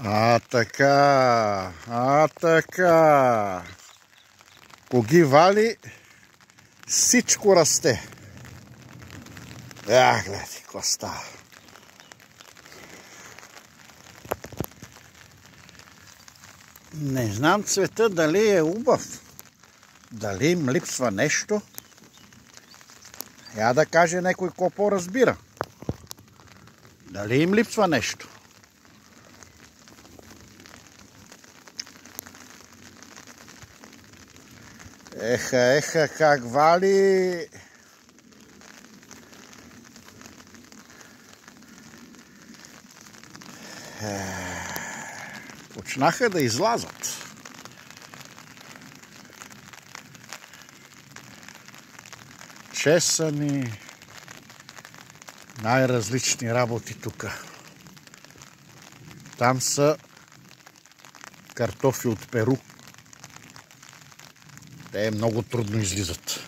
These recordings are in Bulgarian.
Така. Коги вали, всичко расте. Гледай, какво става. Не знам цвета дали е убав, дали им липсва нещо. Я да каже някой какво разбира. Дали им липсва нещо. Еха, как вали. Почнаха да излазат. Чесани, най-различни работи тук. Там са картофи от Перу. Те много трудно излизат.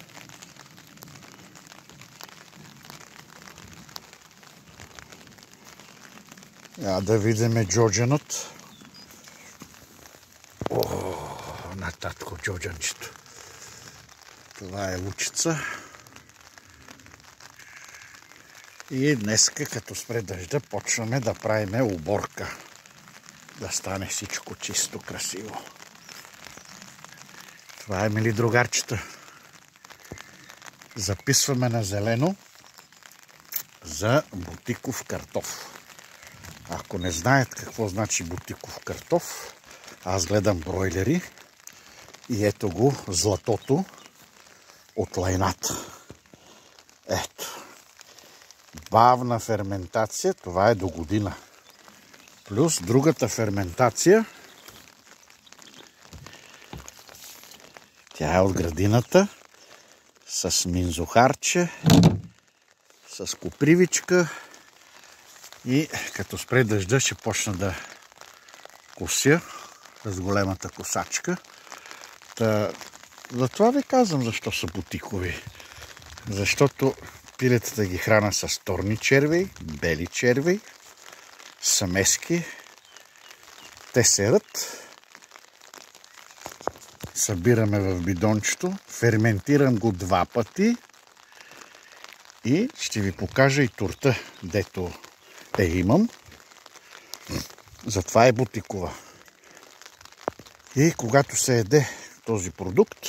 Да видим джоджанът. На татко джоджанчето. Това е лучица. И днеска, като спре дъжда, почваме да правиме уборка. Да стане всичко чисто, красиво. Това е, мили другарчета. Записваме на зелено за бутиков картоф. Ако не знаят какво значи бутиков картоф, аз гледам бройлери и ето го златото от лайната. Ето. Бавна ферментация, това е до година. Плюс другата ферментация, тя е от градината, с минзухарче, с копривичка и като спре дъжда ще почна да кося с големата косачка. Затова ви казвам защо са бутикови. Защото пилетата ги храна с торни червей, бели червей, самески. Те серат. Събираме в бидончето. Ферментирам го 2 пъти. И ще ви покажа и турта, дето имам. Затова е бутикова. И когато се еде този продукт,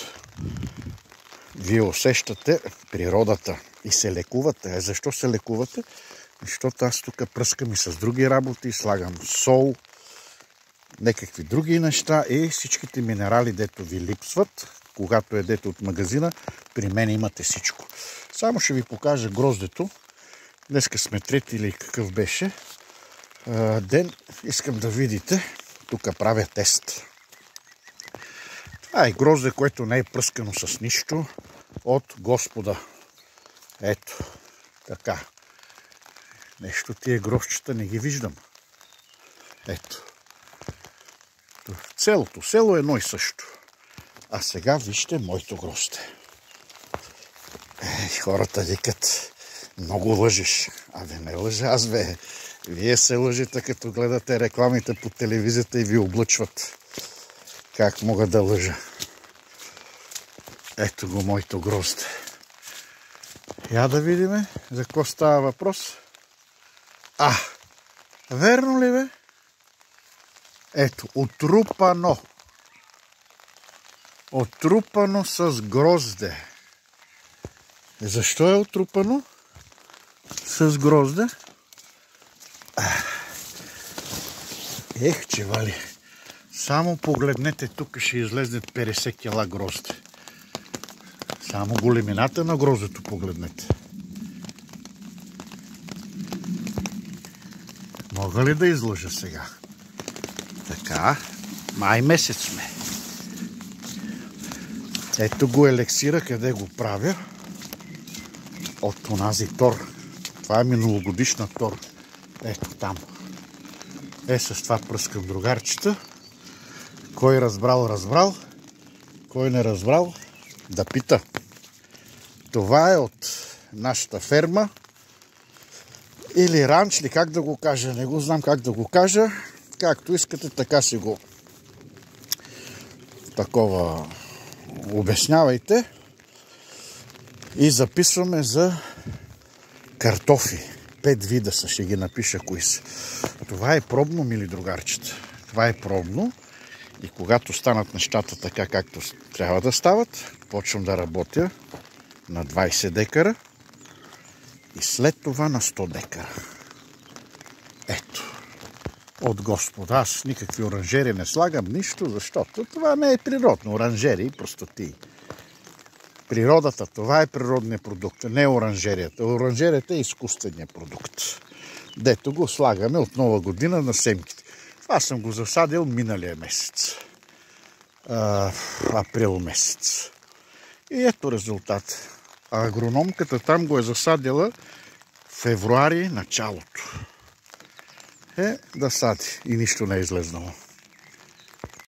вие усещате природата и се лекувате. Защо се лекувате? Защото аз тук пръскам и с други работи, слагам сол, някакви други неща и всичките минерали, дето ви липсват, когато едете от магазина, при мен имате всичко. Само ще ви покажа гроздето. Днеска сме 3 или какъв беше ден. Искам да видите. Тук правя тест. Това е грозде, което не е пръскано с нищо от Господа. Ето. Така. Нещо тия грозчета не ги виждам. Ето. Цялото село е едно и също. А сега вижте моето грозде. Хората викат, много лъжеш. Абе не лъжа аз, бе. Вие се лъжете, като гледате рекламите по телевизията и ви облъчват. Как мога да лъжа? Ето го моето грозде. Я да видиме за какво става въпрос. Верно ли, бе? Ето, отрупано. Отрупано с грозде. Защо е отрупано с грозде? Че вали. Само погледнете, тук ще излезнат 50 кила грозде. Само големината на гроздето погледнете. Мога ли да излъжа сега? Така, май месец сме. Ето го елексира, къде го правя. От онази тор. Това е миналогодишна тор. Ето там. С това пръскам, другарчета. Кой разбрал, разбрал. Кой не разбрал, да пита. Това е от нашата ферма. Или ранч, или как да го кажа. Не го знам как да го кажа. както искате, така си го такова обяснявайте. И записваме за картофи. 5 вида са, ще ги напиша кои са. Това е пробно, мили другарчета. Това е пробно. И когато станат нещата така, както трябва да стават, почвам да работя на 20 декара и след това на 100 декара. Ето. От Господа. Аз никакви оранжери не слагам, нищо, защото това не е природно. Оранжери, простоти. Природата, това е природният продукт, не оранжерията. Оранжерията е изкуственият продукт. Дето го слагаме от Нова година на семките. Аз съм го засадил миналия месец. Април месец. И ето резултат. А агрономката там го е засадила февруари началото. Да сади. И нищо не е излезнало.